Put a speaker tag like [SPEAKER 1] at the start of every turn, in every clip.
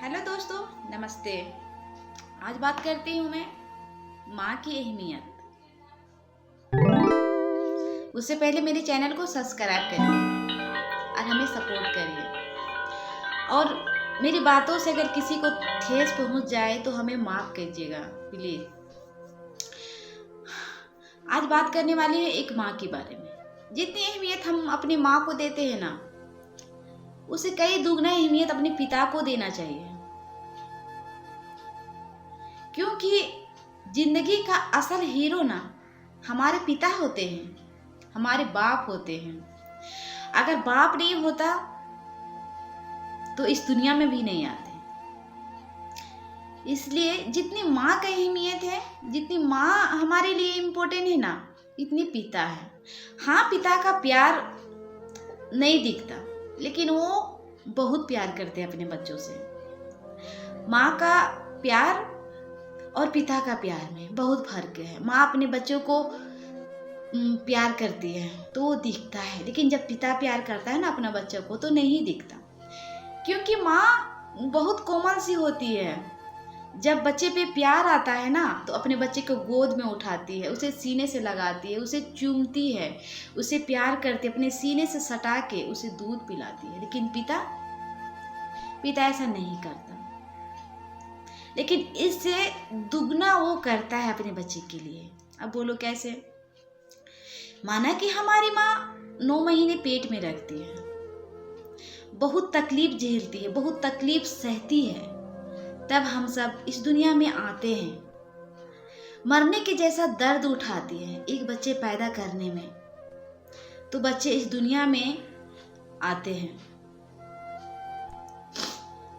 [SPEAKER 1] Hello दोस्तों, नमस्ते। आज बात करती हूँ मैं माँ की अहमियत। उससे पहले मेरे चैनल को सब्सक्राइब करिए और हमें सपोर्ट करिए। और मेरी बातों से अगर किसी को ठेस पहुँच जाए तो हमें माफ़ कीजिएगा प्लीज़। आज बात करने वाली है एक माँ के बारे में। जितनी अहमियत हम अपनी माँ को देते हैं ना, उसे कई दुगना अहमियत अपने पिता को देना चाहिए। क्योंकि जिंदगी का असल हीरो ना हमारे पिता होते हैं, हमारे बाप होते हैं। अगर बाप नहीं होता तो इस दुनिया में भी नहीं आते। इसलिए जितनी माँ का अहमियत है, जितनी माँ हमारे लिए इम्पोर्टेंट है ना, इतनी पिता है। हाँ, पिता का प्यार नहीं दिखता, लेकिन वो बहुत प्यार करते हैं अपने बच्चों से। माँ का प्यार और पिता का प्यार में बहुत फर्क है। माँ अपने बच्चों को प्यार करती है तो वो दिखता है, लेकिन जब पिता प्यार करता है ना अपना बच्चों को तो नहीं दिखता। क्योंकि माँ बहुत कोमल सी होती है। जब बच्चे पे प्यार आता है ना तो अपने बच्चे को गोद में उठाती है, उसे सीने से लगाती है, उसे चूमती है, उसे प्यार करती है, अपने सीने से सटा के उसे दूध पिलाती है। लेकिन पिता ऐसा नहीं करता, लेकिन इससे दुगना वो करता है अपने बच्चे के लिए। अब बोलो कैसे? माना कि हमारी माँ 9 महीने पेट में रखती है, बहुत तकलीफ झेलती है, बहुत तकलीफ सहती है, तब हम सब इस दुनिया में आते हैं। मरने के जैसा दर्द उठाती है एक बच्चे पैदा करने में, तो बच्चे इस दुनिया में आते हैं।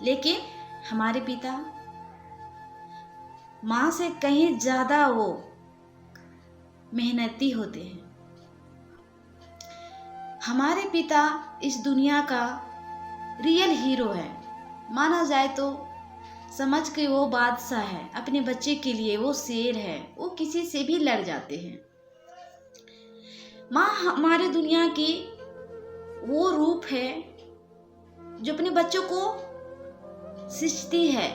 [SPEAKER 1] लेकिन हमारे पिता माँ से कहीं ज्यादा वो मेहनती होते हैं। हमारे पिता इस दुनिया का रियल हीरो है। माना जाए तो समझ के वो बादशाह है, अपने बच्चे के लिए वो शेर है, वो किसी से भी लड़ जाते हैं। माँ हमारे दुनिया की वो रूप है जो अपने बच्चों को सिंचती है,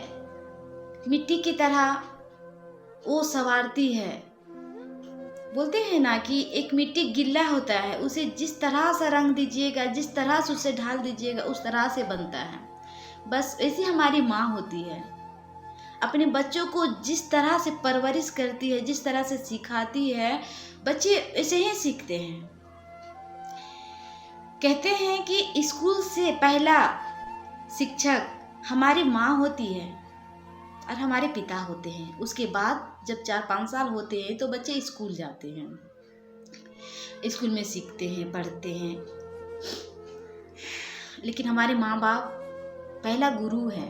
[SPEAKER 1] मिट्टी की तरह वो संवारती है। बोलते हैं ना कि एक मिट्टी गिल्ला होता है, उसे जिस तरह से रंग दीजिएगा, जिस तरह से उसे ढाल दीजिएगा, उस तरह से बनता है। बस ऐसी हमारी माँ होती है। अपने बच्चों को जिस तरह से परवरिश करती है, जिस तरह से सिखाती है, बच्चे ऐसे ही सीखते हैं। कहते हैं कि स्कूल से पहला शिक्षक हमारी माँ होती है और हमारे पिता होते हैं। उसके बाद जब 4-5 साल होते हैं तो बच्चे स्कूल जाते हैं, स्कूल में सीखते हैं, पढ़ते हैं। लेकिन हमारे माँ बाप पहला गुरु है।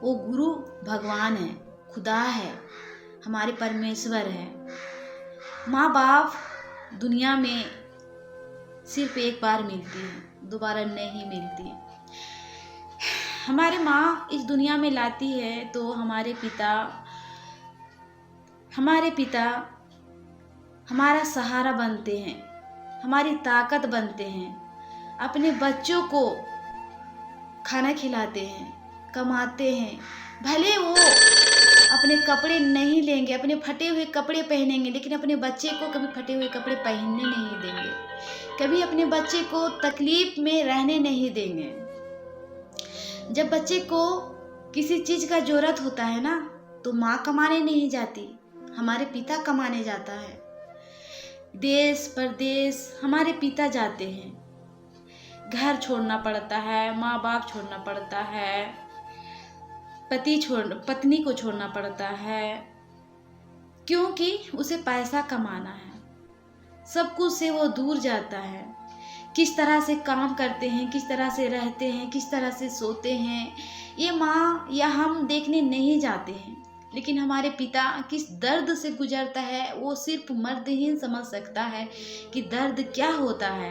[SPEAKER 1] वो गुरु भगवान है, खुदा है, हमारे परमेश्वर है। माँ बाप दुनिया में सिर्फ एक बार मिलती है, दोबारा नहीं मिलती। हमारे माँ इस दुनिया में लाती है तो हमारे पिता हमारा सहारा बनते हैं, हमारी ताकत बनते हैं। अपने बच्चों को खाना खिलाते हैं, कमाते हैं। भले वो अपने कपड़े नहीं लेंगे, अपने फटे हुए कपड़े पहनेंगे, लेकिन अपने बच्चे को कभी फटे हुए कपड़े पहनने नहीं देंगे, कभी अपने बच्चे को तकलीफ में रहने नहीं देंगे। जब बच्चे को किसी चीज का जरूरत होता है ना तो माँ कमाने नहीं जाती, हमारे पिता कमाने जाता है। देश परदेश हमारे पिता जाते हैं। घर छोड़ना पड़ता है, माँ बाप छोड़ना पड़ता है, पत्नी को छोड़ना पड़ता है, क्योंकि उसे पैसा कमाना है। सब कुछ से वो दूर जाता है। किस तरह से काम करते हैं, किस तरह से रहते हैं, किस तरह से सोते हैं, ये माँ या हम देखने नहीं जाते हैं। लेकिन हमारे पिता किस दर्द से गुजरता है वो सिर्फ मर्द ही समझ सकता है कि दर्द क्या होता है।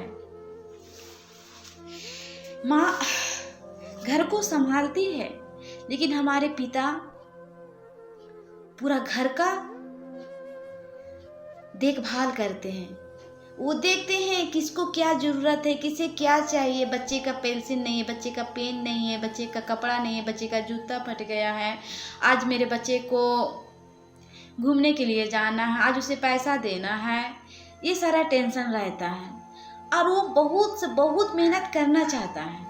[SPEAKER 1] माँ घर को संभालती है, लेकिन हमारे पिता पूरा घर का देखभाल करते हैं। वो देखते हैं किसको क्या ज़रूरत है, किसे क्या चाहिए। बच्चे का पेंसिल नहीं है, बच्चे का पेन नहीं है, बच्चे का कपड़ा नहीं है, बच्चे का जूता फट गया है, आज मेरे बच्चे को घूमने के लिए जाना है, आज उसे पैसा देना है, ये सारा टेंशन रहता है। और वो बहुत से बहुत मेहनत करना चाहता है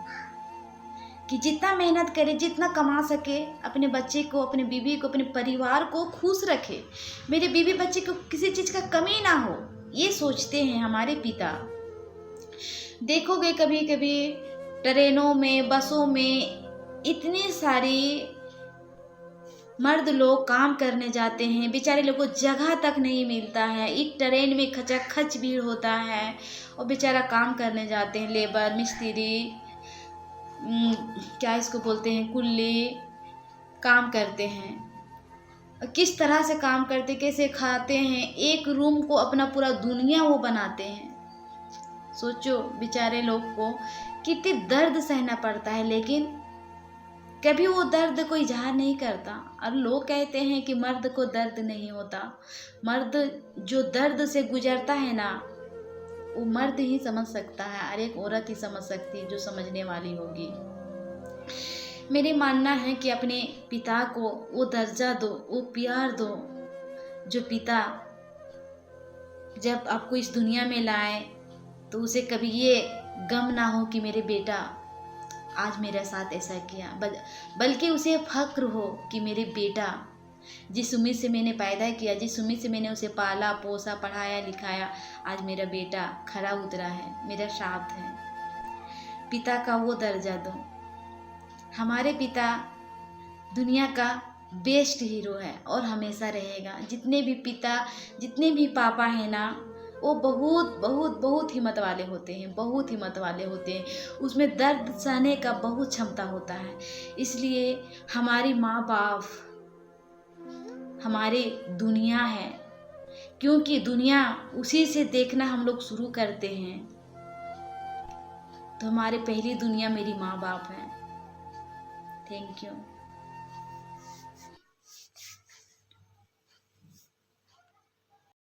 [SPEAKER 1] कि जितना मेहनत करे, जितना कमा सके, अपने बच्चे को, अपने बीवी को, अपने परिवार को खुश रखे, मेरे बीवी बच्चे को किसी चीज़ का कमी ना हो, ये सोचते हैं हमारे पिता। देखोगे कभी कभी ट्रेनों में, बसों में इतनी सारी मर्द लोग काम करने जाते हैं, बेचारे लोग को जगह तक नहीं मिलता है, एक ट्रेन में खचाखच भीड़ होता है, और बेचारा काम करने जाते हैं, लेबर, मिस्त्री, क्या इसको बोलते हैं, कुल्ली, काम करते हैं। किस तरह से काम करते, कैसे खाते हैं, एक रूम को अपना पूरा दुनिया वो बनाते हैं। सोचो बेचारे लोग को कितने दर्द सहना पड़ता है, लेकिन कभी वो दर्द को इजहार नहीं करता। और लोग कहते हैं कि मर्द को दर्द नहीं होता। मर्द जो दर्द से गुजरता है ना, वो मर्द ही समझ सकता है, और एक औरत ही समझ सकती है जो समझने वाली होगी। मेरे मानना है कि अपने पिता को वो दर्जा दो, वो प्यार दो जो पिता जब आपको इस दुनिया में लाए तो उसे कभी ये गम ना हो कि मेरे बेटा आज मेरे साथ ऐसा किया, बल्कि उसे फक्र हो कि मेरे बेटा जिस उम्मीद से मैंने पैदा किया, जिस उम्मीद से मैंने उसे पाला पोसा, पढ़ाया लिखाया, आज मेरा बेटा खरा उतरा है, मेरा साथ है। पिता का वो दर्जा दो। हमारे पिता दुनिया का बेस्ट हीरो है और हमेशा रहेगा। जितने भी पिता, जितने भी पापा हैं ना, वो बहुत बहुत बहुत हिम्मत वाले होते हैं, बहुत हिम्मत वाले होते हैं। उसमें दर्द सहने का बहुत क्षमता होता है। इसलिए हमारी माँ बाप हमारी दुनिया है, क्योंकि दुनिया उसी से देखना हम लोग शुरू करते हैं। तो हमारी पहली दुनिया मेरी माँ बाप है। Thank you.